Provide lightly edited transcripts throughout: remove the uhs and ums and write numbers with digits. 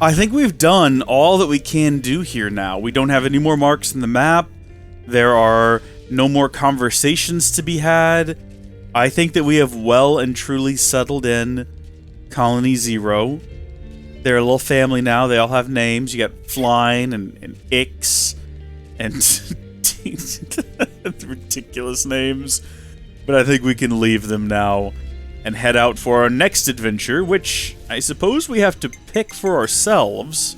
I think we've done all that we can do here now. We don't have any more marks in the map. There are no more conversations to be had. I think that we have well and truly settled in Colony Zero. They're a little family now. They all have names. You got Flying and Ix and ridiculous names. But I think we can leave them now and head out for our next adventure, which I suppose we have to pick for ourselves.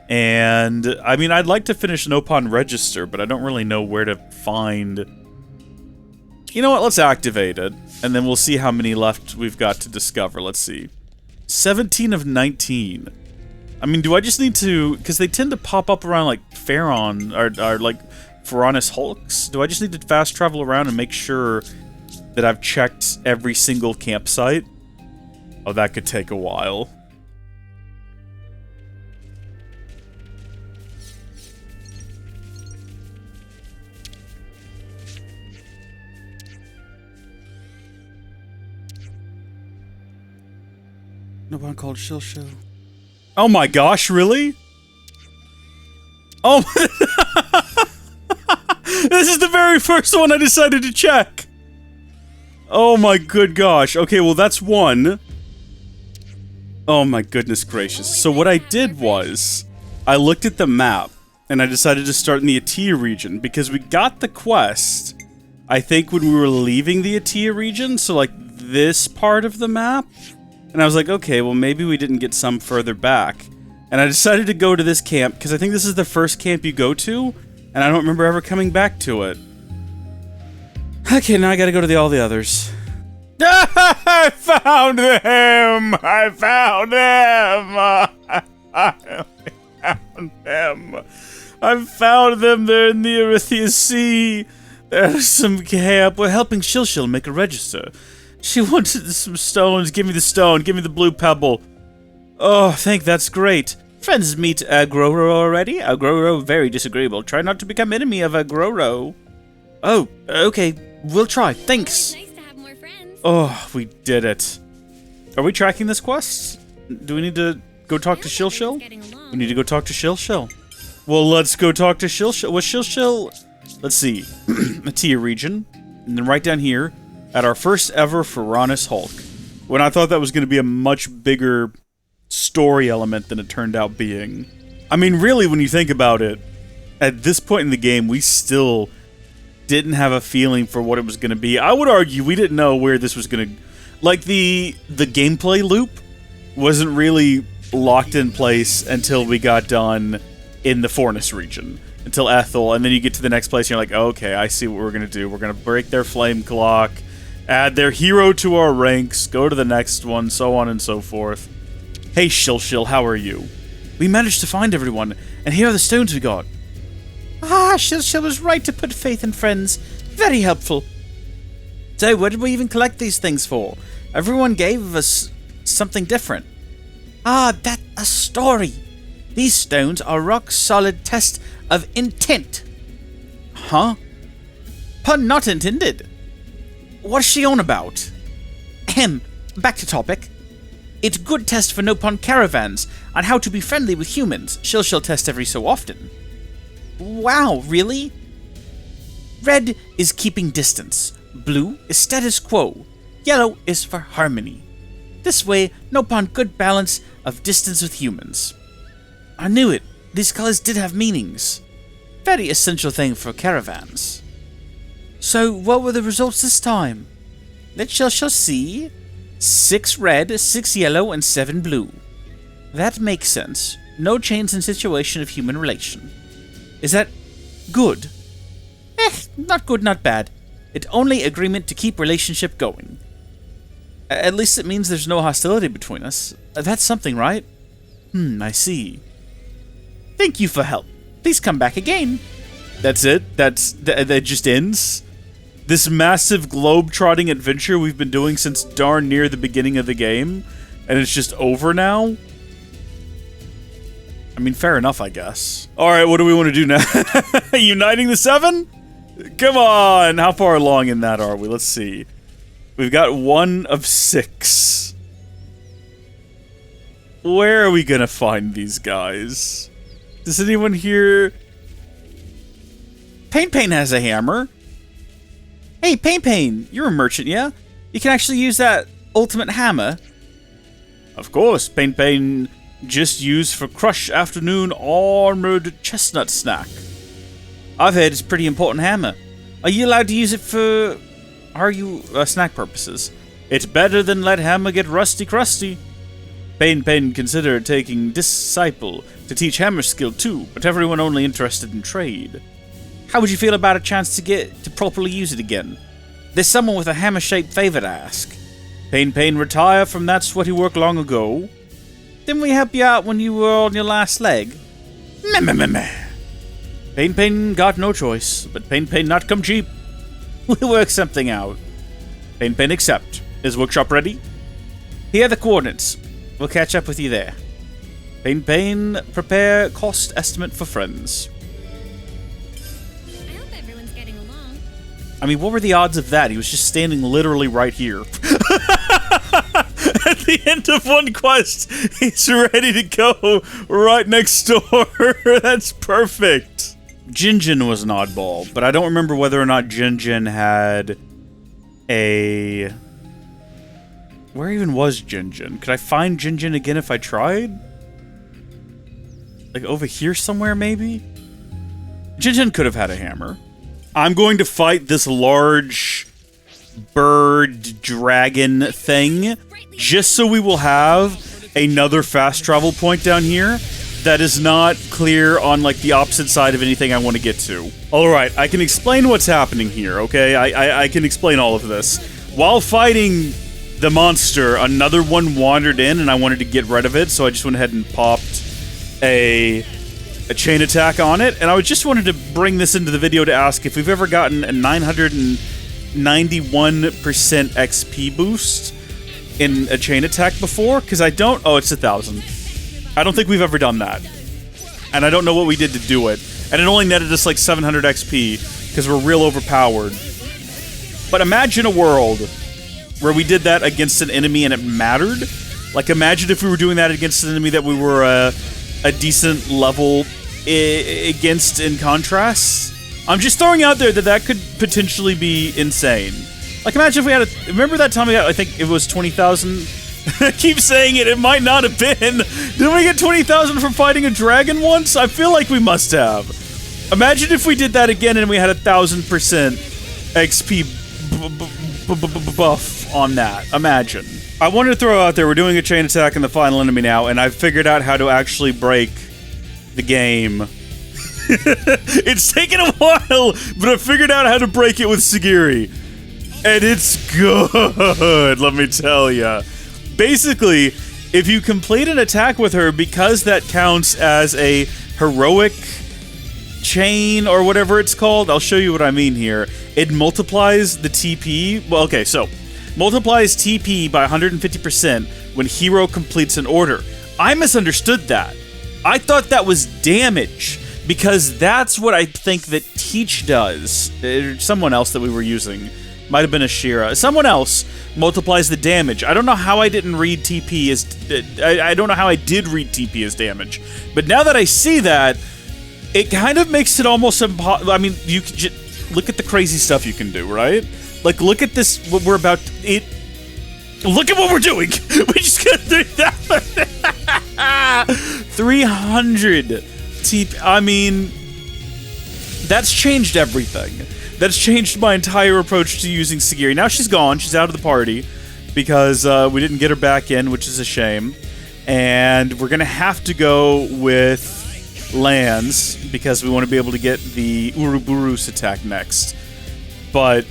And, I mean, I'd like to finish Nopon Register, but I don't really know where to find... You know what, let's activate it, and then we'll see how many left we've got to discover. Let's see. 17 of 19. I mean, do I just need to... Because they tend to pop up around, like, Pharaon, or like, Pharaonis Hulks. Do I just need to fast travel around and make sure that I've checked every single campsite? Oh, that could take a while. No one called Shilshil. Oh my gosh, really? Oh, this is the very first one I decided to check. Oh my good gosh. Okay, well that's one. Oh my goodness gracious. So what I did was, I looked at the map, and I decided to start in the Atia region, because we got the quest, I think when we were leaving the Atia region, so like this part of the map. And I was like, okay, well maybe we didn't get some further back. And I decided to go to this camp, because I think this is the first camp you go to, and I don't remember ever coming back to it. Okay, now I gotta go to all the others. I found them! I found them! I found them! I found them! They're in the Erythea Sea! There's some camp. We're helping Shilshil make a register. She wanted some stones. Give me the stone. Give me the blue pebble. Oh, that's great. Friends meet Agroro already? Agroro very disagreeable. Try not to become enemy of Agroro. Oh, okay. We'll try. Thanks. Nice to have more friends. Oh, we did it. Are we tracking this quest? Do we need to go talk to Shilshil? We need to go talk to Shilshil. Well, let's go talk to Shilshil. Was Shilshil... Let's see. Atia region. And then right down here, at our first ever Pharaonis Hulk. When I thought that was going to be a much bigger story element than it turned out being. I mean, really, when you think about it, at this point in the game, we still didn't have a feeling for what it was going to be. I would argue we didn't know where this was going to... Like, the gameplay loop wasn't really locked in place until we got done in the Fornis region. Until Ethel, and then you get to the next place and you're like, okay, I see what we're going to do. We're going to break their flame clock, add their hero to our ranks, go to the next one, so on and so forth. Hey, Shilshil, how are you? We managed to find everyone, and here are the stones we got. Ah, Shilshil was right to put faith in friends. Very helpful. So, what did we even collect these things for? Everyone gave us something different. Ah, that's a story. These stones are rock-solid tests of intent. Huh? Pun not intended. What's she on about? Ahem, back to topic. It's good test for Nopon caravans on how to be friendly with humans. She'll test every so often. Wow, really? Red is keeping distance. Blue is status quo. Yellow is for harmony. This way, Nopon good balance of distance with humans. I knew it. These colors did have meanings. Very essential thing for caravans. So, what were the results this time? Let's shall see. 6 red, 6 yellow, and 7 blue. That makes sense. No change in situation of human relation. Is that good? Not good, not bad. It's only agreement to keep relationship going. At least it means there's no hostility between us. That's something, right? I see. Thank you for help. Please come back again. That's it? That just ends? This massive globe-trotting adventure we've been doing since darn near the beginning of the game, and it's just over now? I mean, fair enough, I guess. Alright, what do we want to do now? Uniting the 7? Come on! How far along in that are we? Let's see. We've got 1 of 6. Where are we gonna find these guys? Does anyone here... Pain has a hammer. Hey, Pain, you're a merchant, yeah? You can actually use that ultimate hammer. Of course, Pain just used for Crush Afternoon Armored Chestnut Snack. I've heard it's a pretty important hammer. Are you allowed to use it for... snack purposes? It's better than let hammer get rusty crusty. Pain considered taking Disciple to teach hammer skill too, but everyone only interested in trade. How would you feel about a chance to properly use it again? There's someone with a hammer-shaped favor to ask. Pain retire from that sweaty work long ago. Didn't we help you out when you were on your last leg? Meh. Pain got no choice, but Pain not come cheap. We'll work something out. Pain accept. Is workshop ready? Here are the coordinates. We'll catch up with you there. Pain prepare cost estimate for friends. I hope everyone's getting along. I mean, what were the odds of that? He was just standing literally right here. At the end of one quest, he's ready to go right next door. That's perfect. Jinjin was an oddball, but I don't remember whether or not Jinjin had a... Where even was Jinjin? Could I find Jinjin again if I tried? Like over here somewhere, maybe? Jinjin could have had a hammer. I'm going to fight this large bird dragon thing just so we will have another fast travel point down here that is not clear on like the opposite side of anything I want to get to. Alright, I can explain what's happening here, okay? I can explain all of this. While fighting the monster, another one wandered in and I wanted to get rid of it, so I just went ahead and popped a chain attack on it, and I just wanted to bring this into the video to ask if we've ever gotten a 991% XP boost in a chain attack before, because I don't... Oh, it's 1,000. I don't think we've ever done that. And I don't know what we did to do it. And it only netted us like 700 XP, because we're real overpowered. But imagine a world where we did that against an enemy and it mattered. Like, imagine if we were doing that against an enemy that we were a decent level against in contrast. I'm just throwing out there that that could potentially be insane. Like, imagine if we had a... Remember that time we got, I think it was 20,000? I keep saying it might not have been. Didn't we get 20,000 from fighting a dragon once? I feel like we must have. Imagine if we did that again and we had 1,000% XP buff on that. Imagine. I wanted to throw out there, we're doing a chain attack on the final enemy now, and I've figured out how to actually break the game. It's taken a while, but I figured out how to break it with Sagiri. And it's good, let me tell ya. Basically, if you complete an attack with her, because that counts as a heroic chain or whatever it's called, I'll show you what I mean here. It multiplies the TP. Well, okay, so multiplies TP by 150% when hero completes an order. I misunderstood that. I thought that was damage, because that's what I think that Teach does. Someone else that we were using. Might have been Ashira. Someone else multiplies the damage. I don't know how I didn't read TP as... I don't know how I did read TP as damage. But now that I see that, it kind of makes it almost impossible. I mean, you can just look at the crazy stuff you can do, right? Like, look at this, what we're about to... Look at what we're doing! We just got 300 TP. I mean, that's changed everything. That's changed my entire approach to using Sagiri. Now she's gone. She's out of the party because we didn't get her back in, which is a shame. And we're going to have to go with Lance because we want to be able to get the Ouroboros attack next. But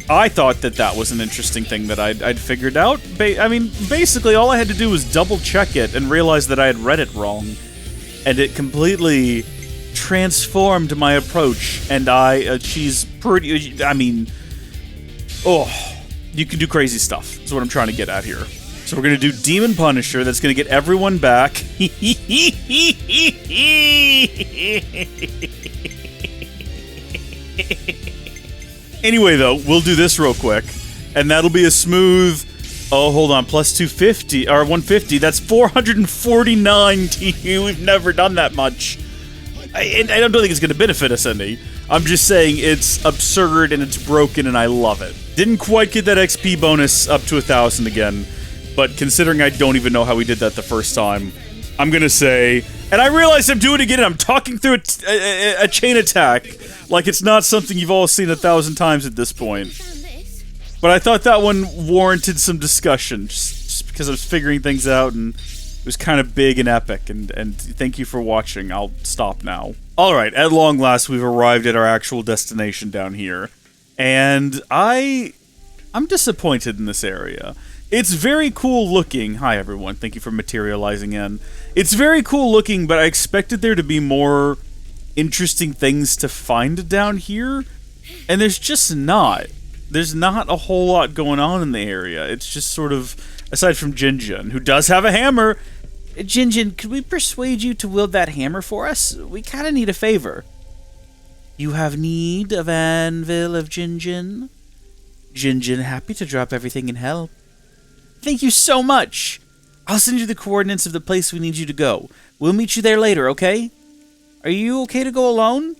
I thought that that was an interesting thing that I'd figured out. I mean, basically all I had to do was double check it and realize that I had read it wrong. And it completely transformed my approach, and she's pretty... I mean... Oh, you can do crazy stuff, is what I'm trying to get at here. So we're going to do Demon Punisher, that's going to get everyone back. Anyway, though, we'll do this real quick, and that'll be a smooth Oh, hold on. Plus 250, or 150. That's 449 TU. We've never done that much. I don't think it's going to benefit us any. I'm just saying it's absurd and it's broken and I love it. Didn't quite get that XP bonus up to 1,000 again, but considering I don't even know how we did that the first time, I'm going to say... And I realize I'm doing it again. I'm talking through a chain attack like it's not something you've all seen 1,000 times at this point. But I thought that one warranted some discussion, just because I was figuring things out, and it was kind of big and epic, and thank you for watching. I'll stop now. Alright, at long last, we've arrived at our actual destination down here, and I'm disappointed in this area. It's very cool looking. Hi, everyone. Thank you for materializing in. It's very cool looking, but I expected there to be more interesting things to find down here, and there's just not. There's not a whole lot going on in the area. It's just sort of, aside from Jinjin, who does have a hammer. Jinjin, could we persuade you to wield that hammer for us? We kind of need a favor. You have need of anvil of Jinjin? Jinjin, happy to drop everything and help. Thank you so much. I'll send you the coordinates of the place we need you to go. We'll meet you there later, okay? Are you okay to go alone?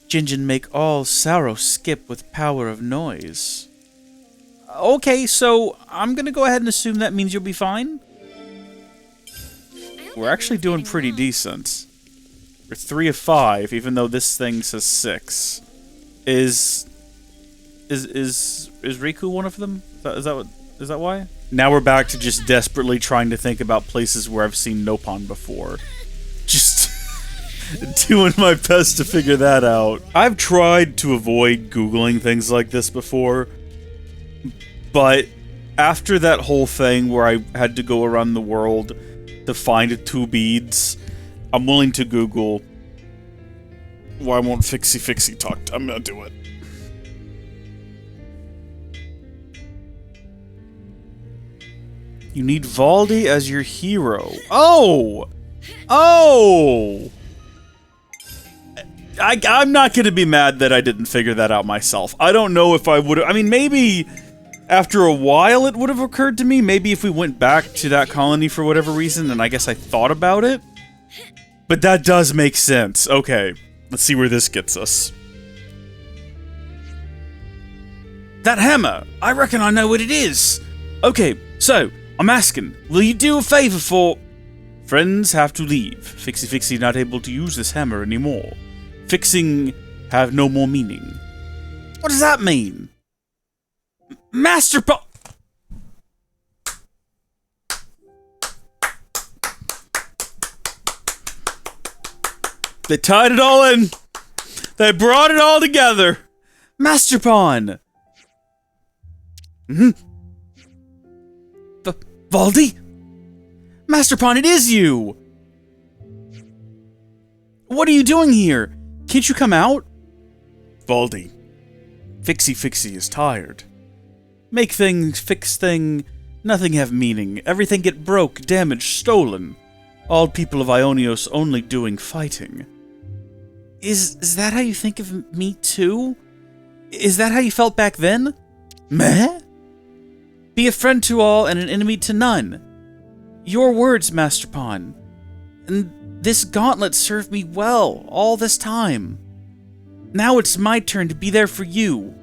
Jinjin make all sorrow skip with power of noise. Okay, so I'm gonna go ahead and assume that means you'll be fine. We're actually doing pretty decent. We're 3 of 5, even though this thing says 6. Is Riku one of them? Is that why? Now we're back to just desperately trying to think about places where I've seen Nopon before. Just doing my best to figure that out. I've tried to avoid Googling things like this before, but after that whole thing where I had to go around the world to find 2 beads, I'm willing to Google why won't Fixie talk. I'm gonna do it. You need Valdi as your hero. Oh! Oh! I'm not going to be mad that I didn't figure that out myself. I don't know if I would have... I mean, maybe after a while it would have occurred to me. Maybe if we went back to that colony for whatever reason, and I guess I thought about it. But that does make sense. Okay, let's see where this gets us. That hammer! I reckon I know what it is! Okay, so, I'm asking, will you do a favor for... Friends have to leave. Fixie not able to use this hammer anymore. Fixing have no more meaning. What does that mean? Master Po... They tied it all in. They brought it all together. Master Pawn. Valdi? Master Pawn, it is you! What are you doing here? Can't you come out? Valdi. Fixie is tired. Make things, fix thing, nothing have meaning. Everything get broke, damaged, stolen. All people of Ionios only doing fighting. Is that how you think of me too? Is that how you felt back then? Meh? Be a friend to all and an enemy to none. Your words, Master Pawn. And this gauntlet served me well all this time. Now it's my turn to be there for you.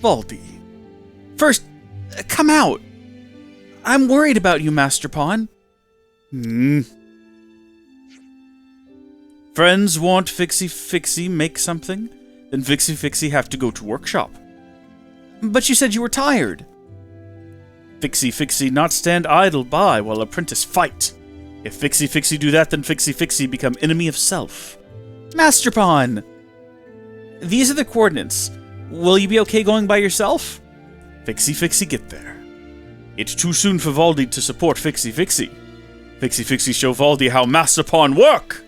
Valdi. First, come out. I'm worried about you, Master Pawn. Friends want Fixie make something, then Fixie have to go to workshop. But you said you were tired. Fixie not stand idle by while apprentice fight. If Fixie do that, then Fixie become enemy of self. Master Pawn! These are the coordinates. Will you be okay going by yourself? Fixie get there. It's too soon for Valdi to support Fixie. Fixie show Valdi how Master Pawn work!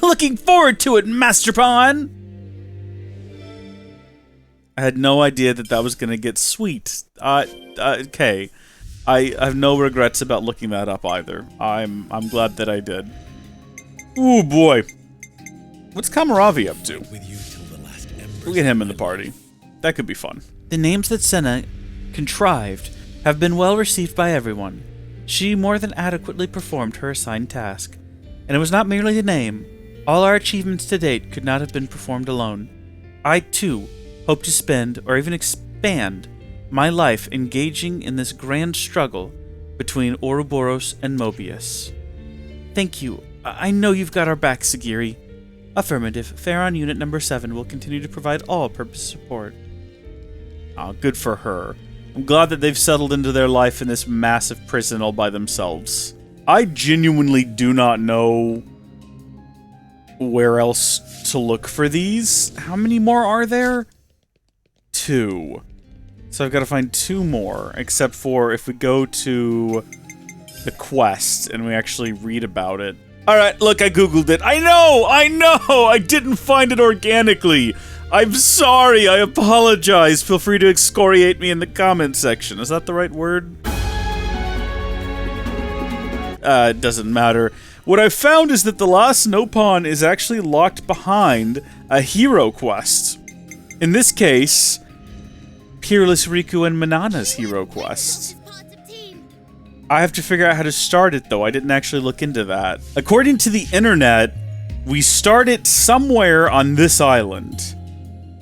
Looking forward to it, Master Pawn! I had no idea that was gonna get sweet. Okay. I have no regrets about looking that up either. I'm glad that I did. Ooh boy. What's Kamaravi up to? We'll get him in the party. That could be fun. The names that Senna contrived have been well received by everyone. She more than adequately performed her assigned task. And it was not merely a name. All our achievements to date could not have been performed alone. I, too, hope to spend, or even expand, my life engaging in this grand struggle between Ouroboros and Mobius. Thank you. I know you've got our back, Sagiri. Affirmative. Pharaon Unit Number 7 will continue to provide all-purpose support. Ah, good for her. I'm glad that they've settled into their life in this massive prison all by themselves. I genuinely do not know where else to look for these. How many more are there? 2. So I've got to find 2 more, except for if we go to the quest and we actually read about it. Alright, look, I googled it. I know! I didn't find it organically! I'm sorry, I apologize. Feel free to excoriate me in the comment section. Is that the right word? It doesn't matter. What I found is that the last Nopon is actually locked behind a hero quest. In this case, Peerless Riku and Manana's hero quest. I have to figure out how to start it, though. I didn't actually look into that. According to the internet, we start it somewhere on this island.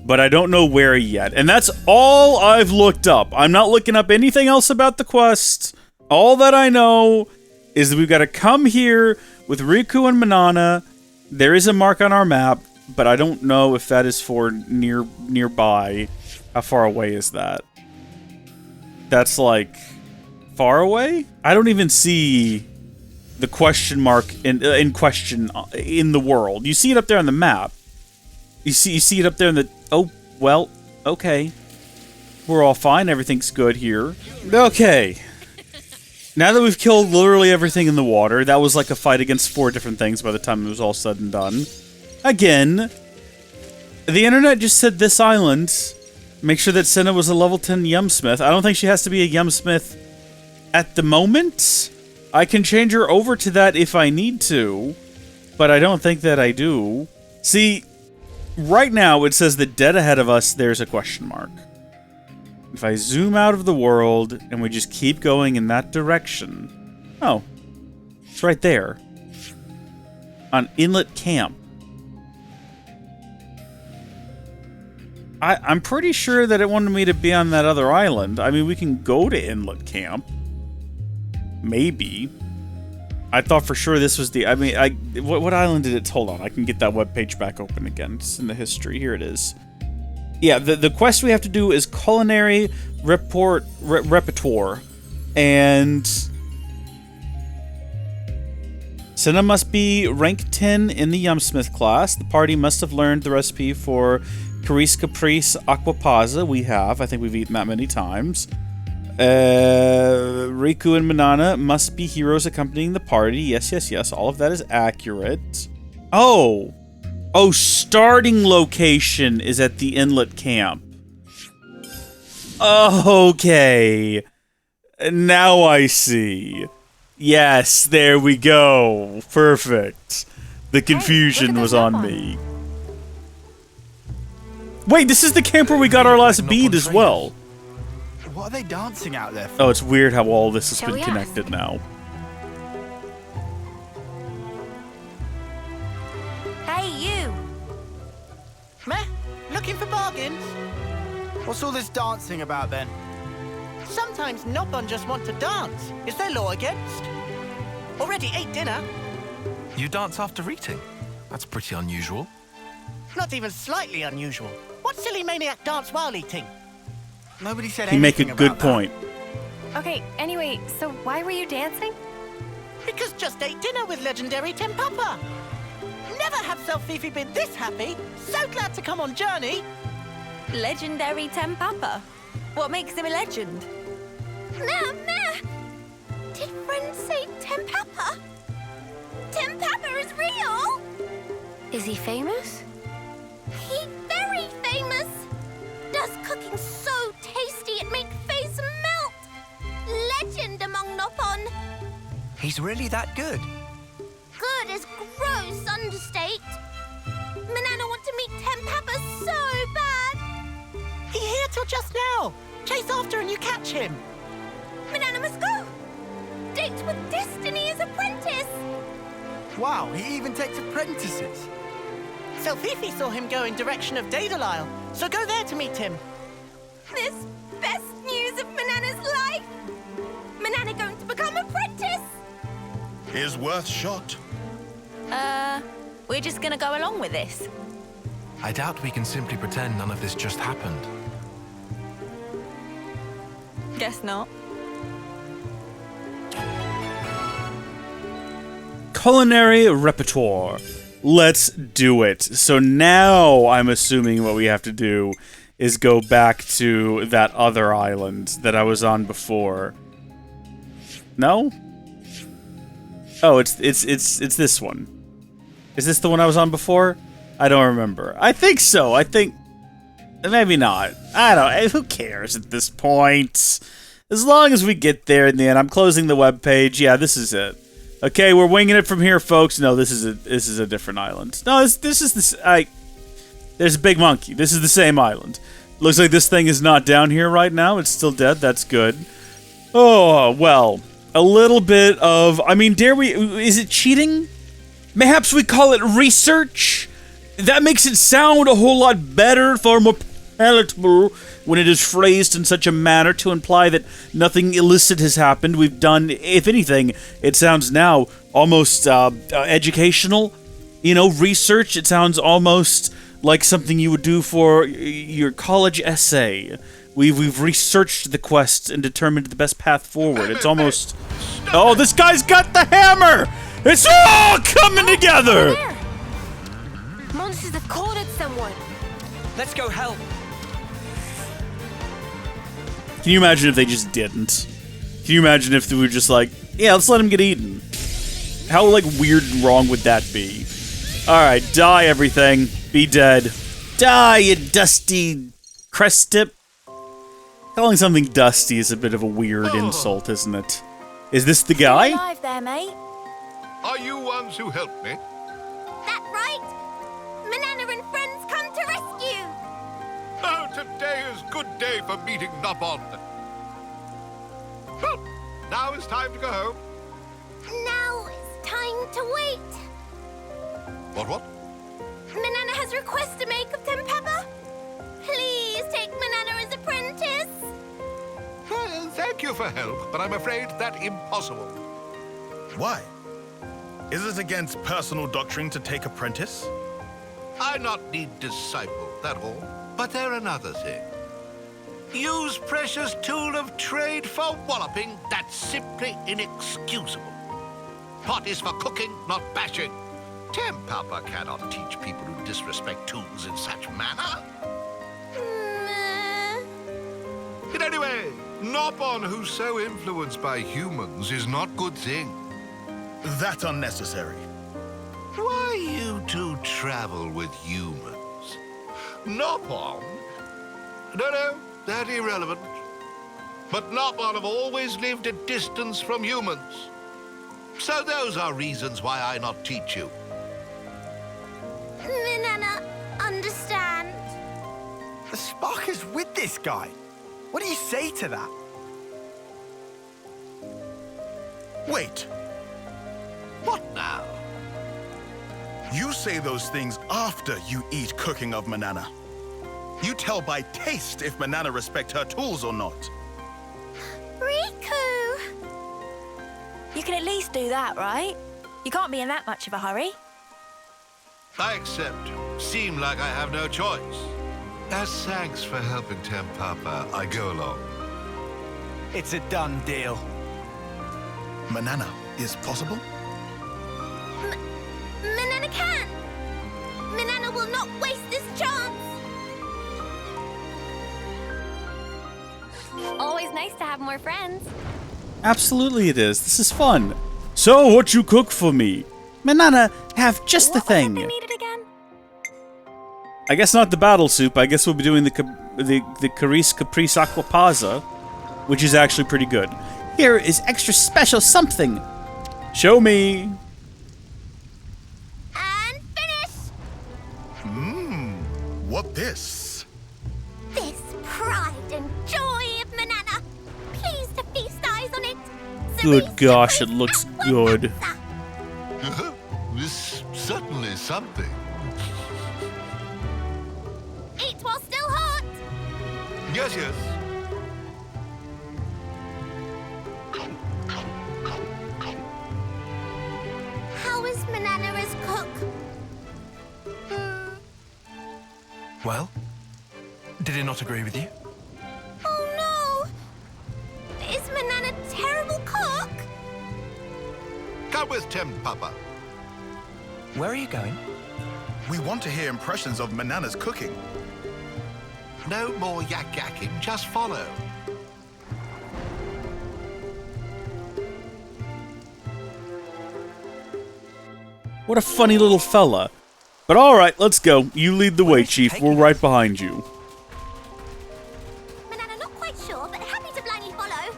But I don't know where yet. And that's all I've looked up. I'm not looking up anything else about the quest. All that I know is that we've got to come here with Riku and Manana. There is a mark on our map, but I don't know if that is for nearby. How far away is that? That's like far away? I don't even see the question mark in question in the world. You see it up there on the map. You see it up there in the... Oh, well, okay. We're all fine. Everything's good here. Okay. Now that we've killed literally everything in the water, that was like a fight against 4 different things by the time it was all said and done. Again, the internet just said this island. Make sure that Senna was a level 10 Yumsmith. I don't think she has to be a Yumsmith at the moment. I can change her over to that if I need to, but I don't think that I do. See, right now it says that dead ahead of us, there's a question mark. If I zoom out of the world and we just keep going in that direction... Oh, it's right there. On Inlet Camp. I'm pretty sure that it wanted me to be on that other island. I mean, we can go to Inlet Camp. Maybe. I thought for sure this was the... I mean, what island did it... Hold on, I can get that webpage back open again. It's in the history. Here it is. Yeah, the quest we have to do is Culinary, Repertoire. And... Senna must be rank 10 in the Yumsmith class. The party must have learned the recipe for Carice Caprice Aquapazza. We have. I think we've eaten that many times. Riku and Manana must be heroes accompanying the party. Yes. All of that is accurate. Oh, starting location is at the Inlet Camp. Okay. Now I see. Yes, there we go. Perfect. The confusion was on me. Wait, this is the camp where we got our last bead as well. What are they dancing out there for? Oh, it's weird how all this has been connected now. Hey, you! Meh? Looking for bargains? What's all this dancing about then? Sometimes Nopon just want to dance. Is there law against? Already ate dinner. You dance after eating? That's pretty unusual. Not even slightly unusual. What silly maniac dance while eating? Nobody said anything. You make a good about point. Okay, anyway, so why were you dancing? Because just ate dinner with legendary Tempapa. Never have Self-Fifi been this happy. So glad to come on journey. Legendary Tempapa? What makes him a legend? Meh! Did friends say Tempapa? Tempapa is real? Is he famous? He very famous. Does cooking so tasty it make face melt. Legend among Nopon. He's really that good? Good is gross understate. Manana want to meet Tempapa so bad. He here till just now. Chase after and you catch him. Manana must go! Date with Destiny as apprentice! Wow, he even takes apprentices. Selfifi saw him go in direction of Daedalile, so go there to meet him. This best news of Manana's life! Manana going to become apprentice! Is worth shot. We're just gonna go along with this. I doubt we can simply pretend none of this just happened. Guess not. Culinary Repertoire. Let's do it. So now I'm assuming what we have to do is go back to that other island that I was on before. No? Oh, it's this one. Is this the one I was on before? I don't remember. I think so. I think maybe not. I don't. Who cares at this point? As long as we get there in the end. I'm closing the webpage. Yeah, this is it. Okay, we're winging it from here, folks. No, this is a different island. No, this is this. There's a big monkey. This is the same island. Looks like this thing is not down here right now. It's still dead. That's good. Oh well, a little bit of. I mean, dare we? Is it cheating? Perhaps we call it research. That makes it sound a whole lot better, far more palatable when it is phrased in such a manner to imply that nothing illicit has happened. We've done, if anything, it sounds now almost educational. You know, research. It sounds almost like something you would do for your college essay. We've researched the quest and determined the best path forward. It's almost... Oh, this guy's got the hammer! It's all coming together! Monsters have cornered someone. Let's go help. Can you imagine if they just didn't? Can you imagine if they were just like, yeah, let's let him get eaten? How, like, weird and wrong would that be? Alright, die, everything. Be dead. Die, you dusty crest tip. Calling something dusty is a bit of a weird insult, isn't it? Is this the guy? Alive there, mate. Are you ones who helped me? That right? Manana and friends come to rescue! Oh, today is good day for meeting Nopon. Well, now it's time to go home. Now it's time to wait. What? Manana has request to make of Tempapa. Please take Manana as apprentice. Well, thank you for help, but I'm afraid that's impossible. Why? Is it against personal doctrine to take apprentice? I not need disciple, that all. But there another thing. Use precious tool of trade for walloping, that's simply inexcusable. Pot is for cooking, not bashing. Tempapa cannot teach people who disrespect tools in such manner. In any way, Nopon who's so influenced by humans is not good thing. That unnecessary. Why you two travel with humans? Nopon? No, that irrelevant. But Nopon have always lived at distance from humans. So those are reasons why I not teach you. Manana, understand. The spark is with this guy. What do you say to that? Wait, What now? you say those things after you eat cooking of Manana. You tell by taste if Manana respect her tools or not. Riku! You can at least do that, right? You can't be in that much of a hurry. I accept. Seem like I have no choice. As thanks for helping Tempapa, I go along. It's a done deal. Manana is possible? Manana can! Manana will not waste this chance! Always nice to have more friends. Absolutely it is. This is fun. So, what you cook for me? Manana, have just the thing. What needed again? I guess not the battle soup. I guess we'll be doing the Carice Caprice Aquapazza, which is actually pretty good. Here is extra special something. Show me. And finish! What this? This pride and joy of Manana. Please to feast eyes Good gosh, it looks good. This certainly something. Eat while still hot. Yes, yes. How is Manana as cook? Well, did he not agree with you? Oh no! Is Manana a terrible cook? Come with Tim, Papa. Where are you going? We want to hear impressions of Manana's cooking. No more yak-yakking, just follow. What a funny little fella. But alright, let's go. You lead the way, Chief. We're right behind you. Manana not quite sure, but happy to blindly follow.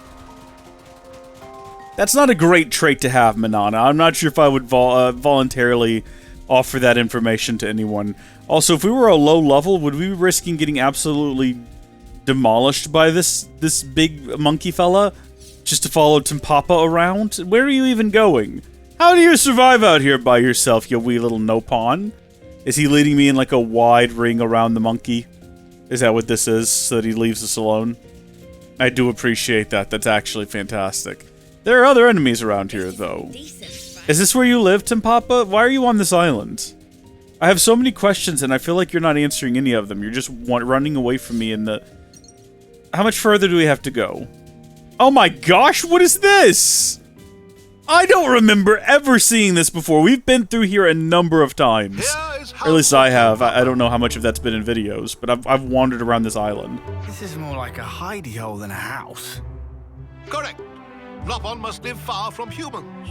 That's not a great trait to have, Manana. I'm not sure if I would voluntarily offer that information to anyone. Also, if we were a low level, would we be risking getting absolutely demolished by this big monkey fella? Just to follow Timpapa around? Where are you even going? How do you survive out here by yourself, you wee little nopon? Is he leading me in like a wide ring around the monkey? Is that what this is, so that he leaves us alone? I do appreciate that. That's actually fantastic. There are other enemies around here, though. Is this where you live, Timpapa? Why are you on this island? I have so many questions, and I feel like you're not answering any of them. You're just running away from me in the... How much further do we have to go? Oh my gosh, what is this? I don't remember ever seeing this before. We've been through here a number of times. Or at least I have. I don't know how much of that's been in videos, but I've wandered around this island. This is more like a hidey hole than a house. Correct. Nopon must live far from humans.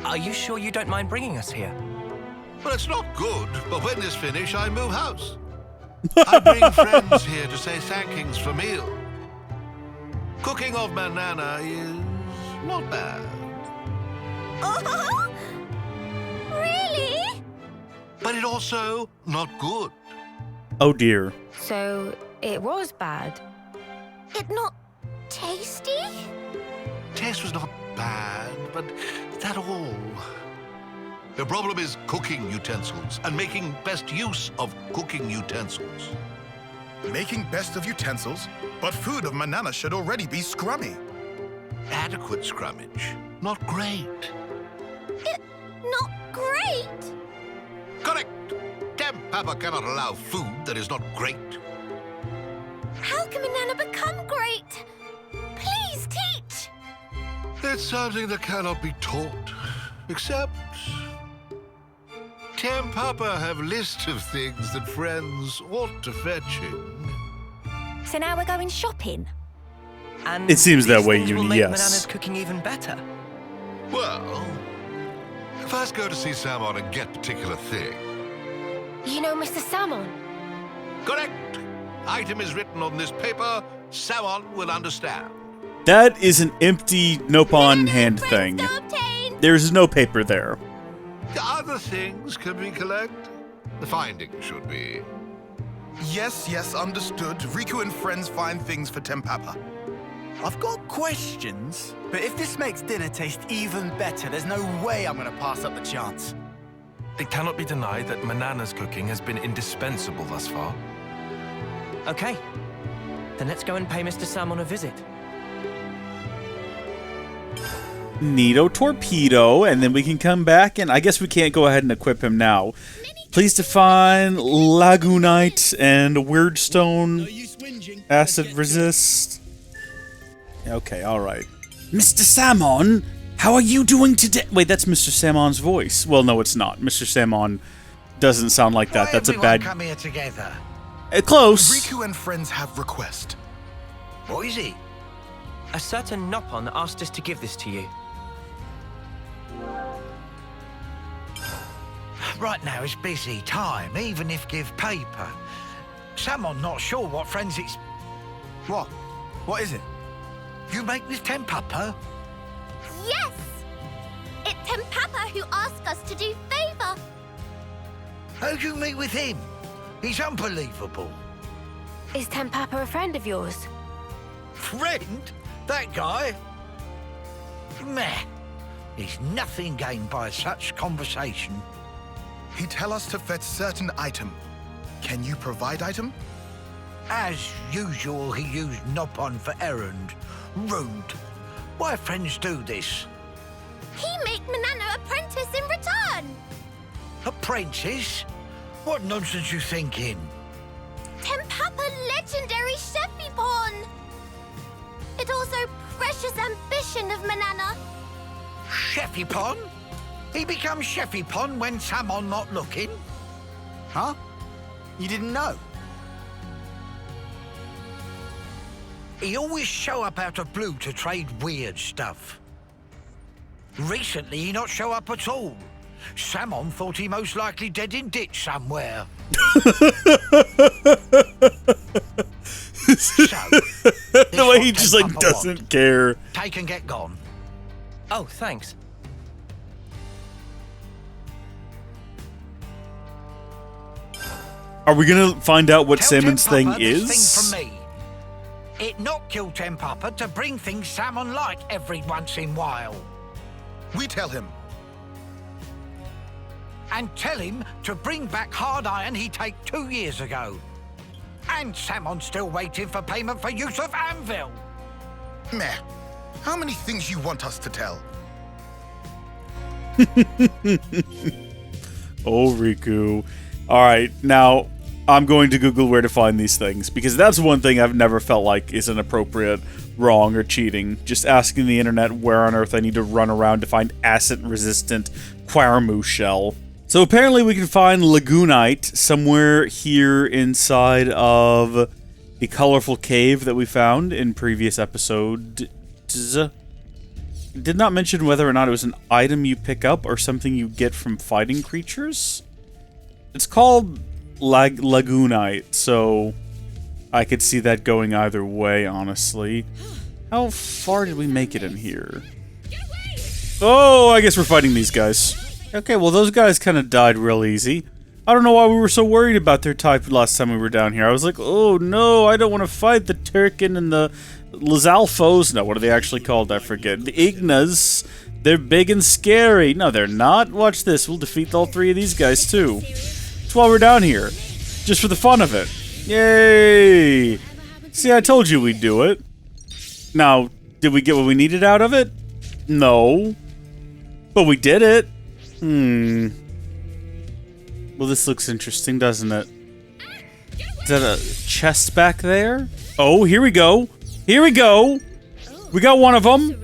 Are you sure you don't mind bringing us here? Well, it's not good, but when this finish, I move house. I bring friends here to say thankings for meal. Cooking of Manana is not bad. Oh, really? But it also not good. Oh dear. So it was bad. It not tasty? Taste was not bad, but that all. The problem is cooking utensils and making best use of cooking utensils. Making best of utensils, but food of Manana should already be scrummy. Adequate scrummage, not great. It not great? Correct. Papa cannot allow food that is not great. How can Manana become great? Please teach. It's something that cannot be taught, except Papa have list of things that friends ought to fetching. So now we're going shopping? And It seems that these way, things will Uni, make yes. Manana's cooking even better. Well, first go to see Samon and get particular thing. You know Mr. Salmon? Correct. Item is written on this paper. Samon will understand. That is an empty Nopon hand thing. Friends to obtain. There's no paper there. The other things can be collected. The findings should be. Yes, understood. Riku and friends find things for Tempapa. I've got questions, but if this makes dinner taste even better, there's no way I'm gonna pass up the chance. It cannot be denied that Manana's cooking has been indispensable thus far. Okay, then let's go and pay Mr. Salmon a visit. Neato Torpedo, and then we can come back, and I guess we can't go ahead and equip him now. Please define Lagoonite and Weirdstone Acid Resist. Okay, alright. Mr. Salmon, how are you doing today? Wait, that's Mr. Salmon's voice. Well, no, it's not. Mr. Salmon doesn't sound like that. That's a bad... Come here together. Close. Riku and friends have request. What is it? A certain Nopon asked us to give this to you. Right now it's busy time, even if give paper. Someone not sure what friends it's... What? What is it? You make this Tempapa? Yes. It's Tempapa who asked us to do favor. How'd you meet with him? He's unbelievable. Is Tempapa a friend of yours? Friend? That guy? Meh. There's nothing gained by such conversation. He tell us to fetch certain item. Can you provide item? As usual, he used nopon for errand. Rude. Why friends do this? He make Manana apprentice in return. Apprentice? What nonsense you thinking? Tempapa legendary chefypon. It also precious ambition of Manana. Chefypon? He becomes Chefypon when someone not looking? Huh? You didn't know? He always show up out of blue to trade weird stuff. Recently, he not show up at all. Samon thought he most likely dead in ditch somewhere. The way he just like doesn't care. Take and get gone. Oh, thanks. Are we gonna find out what Tell Salmon's thing Tempapa this is? thing from me. It not kill Tempapa to bring things Salmon like every once in while. We tell him. And tell him to bring back hard iron he take 2 years ago. And Salmon's still waiting for payment for use of anvil. Meh. How many things you want us to tell? Oh, Riku. Alright, now I'm going to Google where to find these things, because that's one thing I've never felt like is inappropriate, wrong, or cheating. Just asking the internet where on earth I need to run around to find acid-resistant Quarmu shell. So apparently we can find Lagoonite somewhere here inside of the colorful cave that we found in previous episodes. Did not mention whether or not it was an item you pick up or something you get from fighting creatures. It's called Lagoonite, so I could see that going either way, honestly. How far did we make it in here? Oh, I guess we're fighting these guys. Okay, well those guys kind of died real easy. I don't know why we were so worried about their type last time we were down here. I was like, oh no, I don't want to fight the Turkin and the Lizalfos. No, what are they actually called? I forget. The Ignas. They're big and scary. No, they're not. Watch this. We'll defeat all 3 of these guys too. That's why we're down here. Just for the fun of it. Yay! See, I told you we'd do it. Now, did we get what we needed out of it? No. But we did it. Well, this looks interesting, doesn't it? Is that a chest back there? Oh, here we go. Here we go. We got one of them.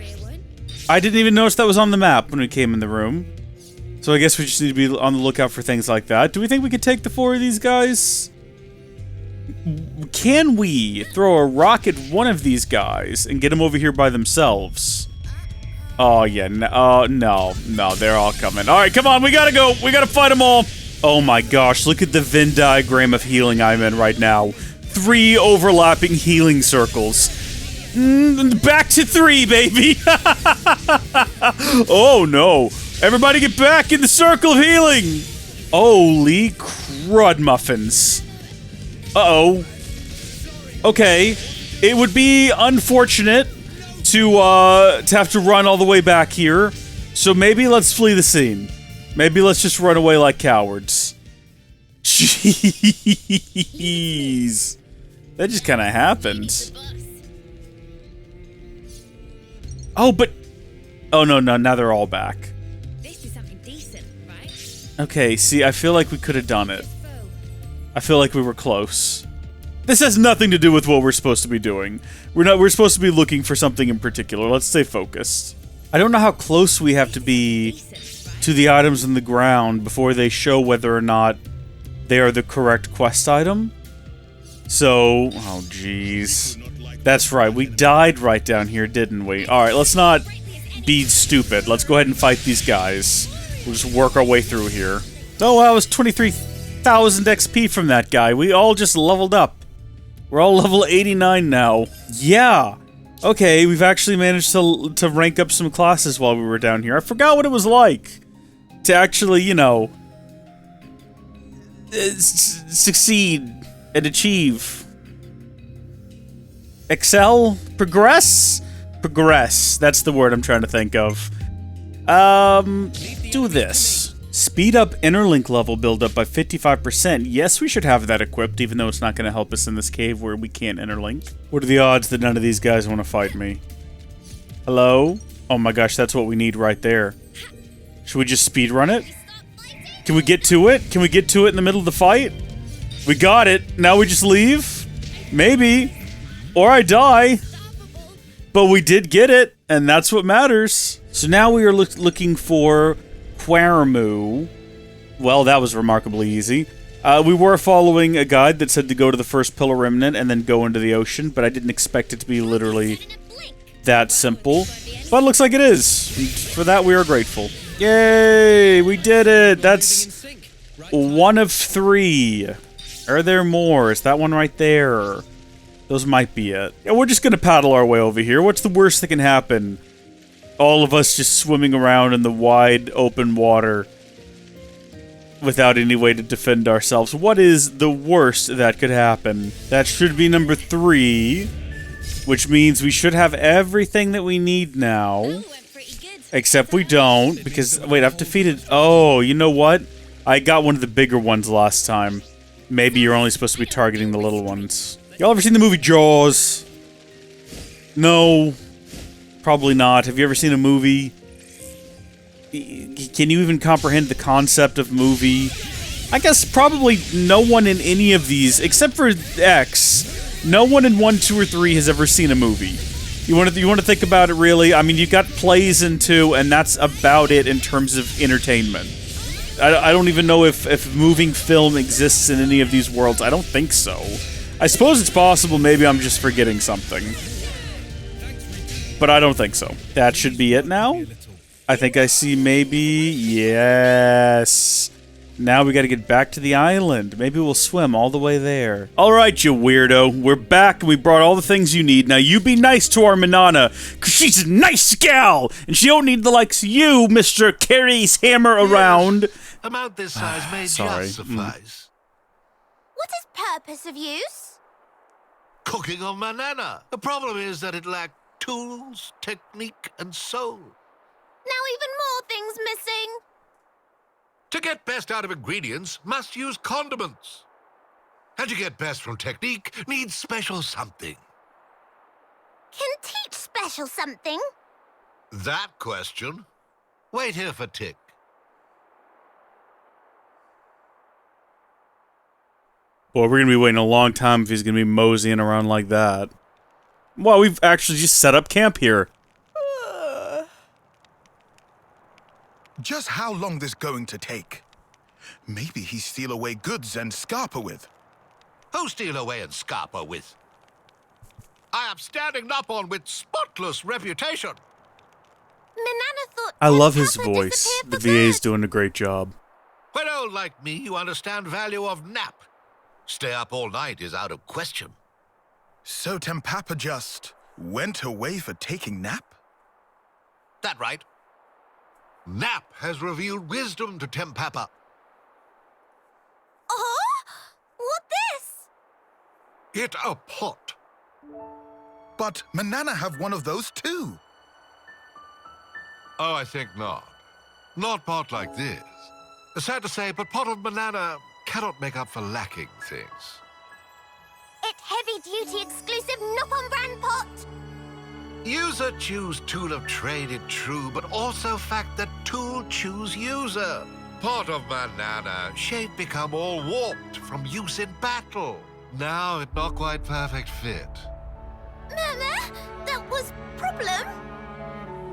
I didn't even notice that was on the map when we came in the room. So I guess we just need to be on the lookout for things like that. Do we think we could take the 4 of these guys? Can we throw a rock at one of these guys and get them over here by themselves? Oh, yeah. No, they're all coming. All right, come on. We gotta go. We gotta fight them all. Oh, my gosh. Look at the Venn diagram of healing I'm in right now. 3 overlapping healing circles. Back to 3, baby. Oh, no. Everybody get back in the circle of healing. Holy crud muffins. Uh-oh. Okay. It would be unfortunate to have to run all the way back here. So maybe let's flee the scene. Maybe let's just run away like cowards. Jeez. That just kind of happened. Oh, but... Oh, no, now they're all back. This is something decent, right? Okay, see, I feel like we could have done it. I feel like we were close. This has nothing to do with what we're supposed to be doing. We're supposed to be looking for something in particular. Let's stay focused. I don't know how close we have to be to the items in the ground before they show whether or not they are the correct quest item. So, oh jeez. That's right, we died right down here, didn't we? Alright, let's not be stupid. Let's go ahead and fight these guys. We'll just work our way through here. Oh, that was 23,000 XP from that guy. We all just leveled up. We're all level 89 now. Yeah. Okay, we've actually managed to rank up some classes while we were down here. I forgot what it was like to actually, you know, succeed and achieve. Excel? Progress? progress. That's the word I'm trying to think of. Do this. Speed up interlink level buildup by 55%. Yes, we should have that equipped, even though it's not going to help us in this cave where we can't interlink. What are the odds that none of these guys want to fight me? Hello? Oh my gosh, that's what we need right there. Should we just speedrun it? Can we get to it? Can we get to it in the middle of the fight? We got it. Now we just leave? Maybe. Or I die. But we did get it, and that's what matters. So now we are looking for Quaramu. Well, that was remarkably easy. We were following a guide that said to go to the first Pillar Remnant and then go into the ocean, but I didn't expect it to be literally that simple. But it looks like it is. And for that, we are grateful. Yay! We did it! That's 1 of 3. Are there more? Is that one right there? Those might be it. Yeah, we're just gonna paddle our way over here. What's the worst that can happen? All of us just swimming around in the wide, open water without any way to defend ourselves. What is the worst that could happen? That should be number 3, which means we should have everything that we need now. Except we don't, because... Wait, I've defeated... Oh, you know what? I got one of the bigger ones last time. Maybe you're only supposed to be targeting the little ones. Y'all ever seen the movie Jaws? No. Probably not. Have you ever seen a movie? Can you even comprehend the concept of movie? I guess probably no one in any of these, except for X, no one in 1, 2, or 3 has ever seen a movie. You want to think about it, really? I mean, you got plays in 2, and that's about it in terms of entertainment. I don't even know if moving film exists in any of these worlds. I don't think so. I suppose it's possible. Maybe I'm just forgetting something. But I don't think so. That should be it now. I think I see maybe... Yes. Now we gotta get back to the island. Maybe we'll swim all the way there. Alright, you weirdo. We're back and we brought all the things you need. Now you be nice to our Manana, cause she's a nice gal! And she don't need the likes of you, Mr. Carries Hammer around. Amount this size may just suffice. What is purpose of use? Cooking of Manana. The problem is that it lacked tools, technique, and soul. Now even more things missing. To get best out of ingredients, must use condiments. And to get best from technique, needs special something. Can teach special something? That question? Wait here for Tick. Boy, we're gonna be waiting a long time if he's gonna be moseying around like that. Well, we've actually just set up camp here. Just how long this going to take? Maybe he steal away goods and scarper with. Who steal away and scarper with? I am standing Nopon with spotless reputation. Manana thought I love his Papa voice. disappeared The for VA's good. doing a great job. When old like me, you understand value of nap. Stay up all night is out of question. So Tempapa just went away for taking nap? That right? Nap has revealed wisdom to Tempapa. Oh? What this? It a pot. But Manana have one of those too. Oh, I think not. Not pot like this. Sad to say, but pot of Manana cannot make up for lacking things. It heavy-duty exclusive Nopon brand pot. User choose tool of trade, it true, but also fact that tool choose user. Pot of Manana, shape become all warped from use in battle. Now it not quite perfect fit. Mama, that was problem.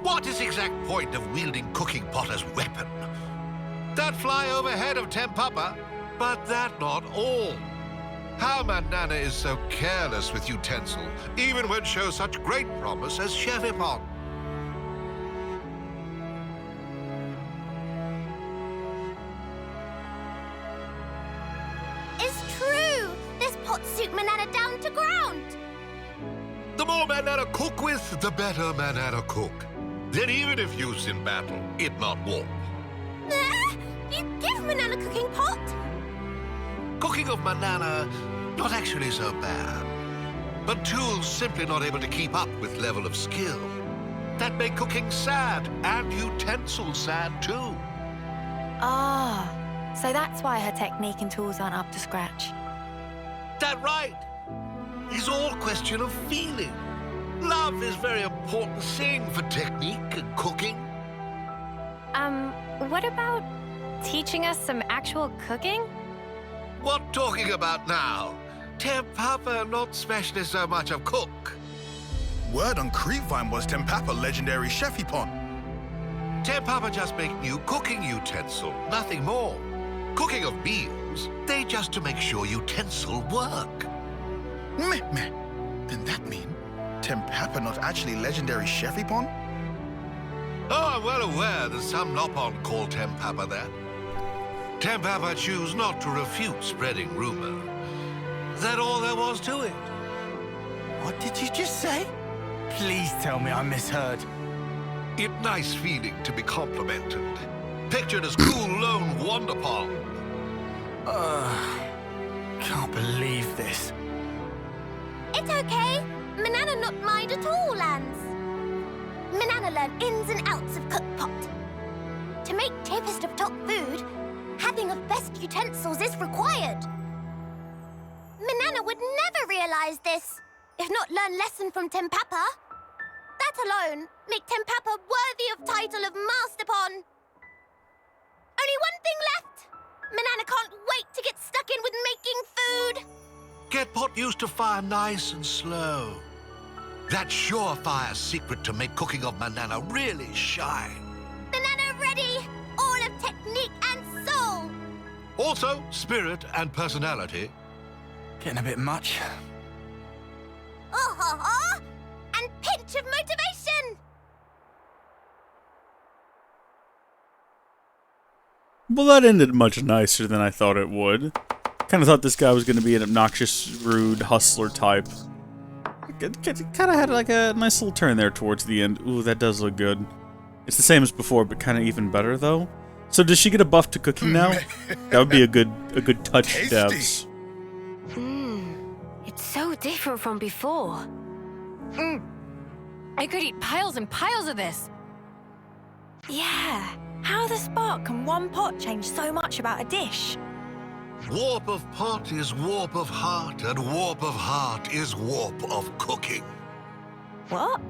What is exact point of wielding cooking pot as weapon? That fly overhead of Tempapa, but that not all. How Manana is so careless with utensil, even when shows such great promise as chefypon. It's true. This pot suit Manana down to ground. The more Manana cook with, the better Manana cook. Then even if used in battle, it not warp. You give Manana cooking pot? Cooking of Manana, not actually so bad. But tools simply not able to keep up with level of skill. That make cooking sad, and utensils sad too. Ah, so that's why her technique and tools aren't up to scratch. That right? It's all question of feeling. Love is very important thing for technique and cooking. What about teaching us some actual cooking? What talking about now? Tempapa not especially so much of cook. Word on Creepvine was Tempapa legendary chefypon. Tempapa just make new cooking utensil, nothing more. Cooking of meals, they just to make sure utensil work. Meh. Then that mean Tempapa not actually legendary chefypon? Oh, I'm well aware that some Nopon call Tempapa that. Tempapa choose not to refute spreading rumor. That all there was to it. What did you just say? Please tell me I misheard. It nice feeling to be complimented. Pictured as cool lone wonderpon. Can't believe this. It's okay. Manana not mind at all, Lance. Manana learn ins and outs of cookpot. To make cheapest of top food, having of best utensils is required. Manana would never realize this, if not learn lesson from Tempapa. That alone make Tempapa worthy of title of Masterpon. Only one thing left. Manana can't wait to get stuck in with making food. Get pot used to fire nice and slow. That surefire secret to make cooking of Manana really shine. Manana ready, all of technique and soul. Also, spirit and personality. Getting a bit much. Oh, and pinch of motivation. Well, that ended much nicer than I thought it would. Kind of thought this guy was going to be an obnoxious, rude, hustler type. It kind of had like a nice little turn there towards the end. Ooh, that does look good. It's the same as before, but kind of even better though. So does she get a buff to cooking now? That would be a good touch, Tasty. devs. It's so different from before. I could eat piles and piles of this. Yeah, how the spark can one pot change so much about a dish? Warp of pot is warp of heart, and warp of heart is warp of cooking. What?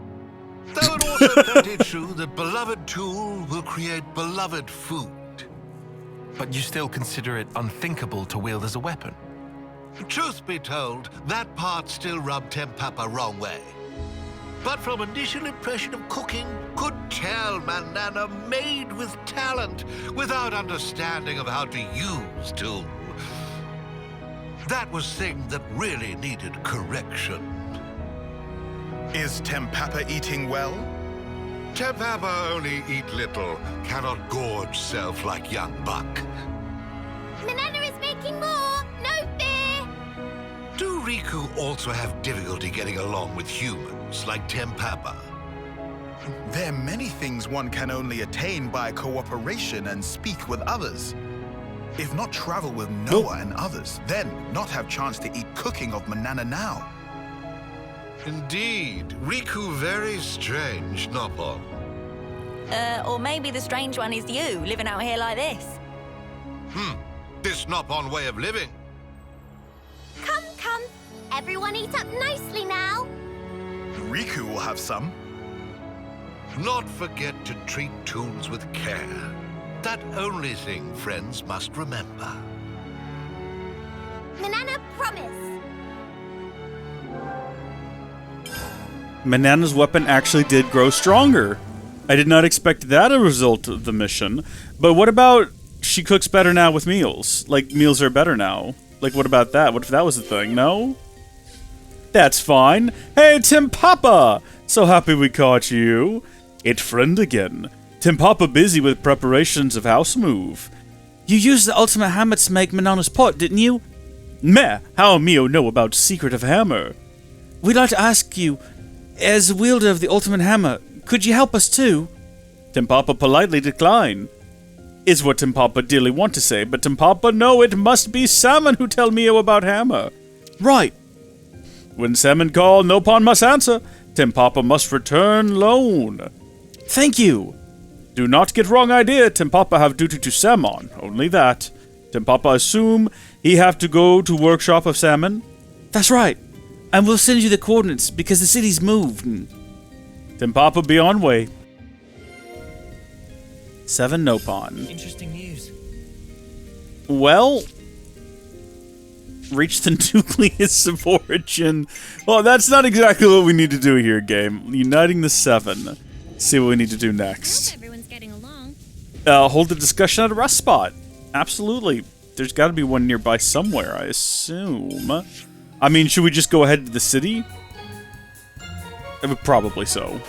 Though it also plenty true that beloved tool will create beloved food. But you still consider it unthinkable to wield as a weapon? Truth be told, that part still rubbed Tempapa wrong way. But from initial impression of cooking, could tell Manana made with talent, without understanding of how to use tool. That was thing that really needed correction. Is Tempapa eating well? Tempapa only eat little, cannot gorge self like young buck. Manana is making more, no fear. Do Riku also have difficulty getting along with humans, like Tempapa? There are many things one can only attain by cooperation and speak with others. If not travel with Noah and others, then not have chance to eat cooking of Manana now. Indeed, Riku very strange, Nopon. Or maybe the strange one is you, living out here like this. This Nopon way of living. Come. Everyone eat up nicely now. Riku will have some. Not forget to treat tools with care. That only thing friends must remember. Manana promise. Manana's weapon actually did grow stronger. I did not expect that a result of the mission. But what about she cooks better now with meals? Like, meals are better now. Like, what about that? What if that was the thing? No? That's fine. Hey, Tempapa! So happy we caught you. It's friend again. Tempapa busy with preparations of house move. You used the ultimate hammer to make Manana's pot, didn't you? Meh, how Mio know about secret of hammer? We'd like to ask you, as a wielder of the ultimate hammer, could you help us too? Tempapa politely decline. Is what Tempapa dearly want to say, but Tempapa know it must be Salmon who tell Mio about hammer. Right. When Salmon call, Nopon must answer. Timpapa must return lone. Thank you. Do not get wrong idea. Timpapa have duty to salmon. Only that. Timpapa assume he have to go to workshop of salmon. That's right. And we'll send you the coordinates because the city's moved. Timpapa be on way. 7 Nopon. Interesting news. Well, reach the nucleus of origin. Well, that's not exactly what we need to do here, game. Uniting the 7. See what we need to do next. Everyone's getting along. Hold a discussion at a rest spot. Absolutely. There's got to be one nearby somewhere, I assume. I mean, should we just go ahead to the city? Probably so.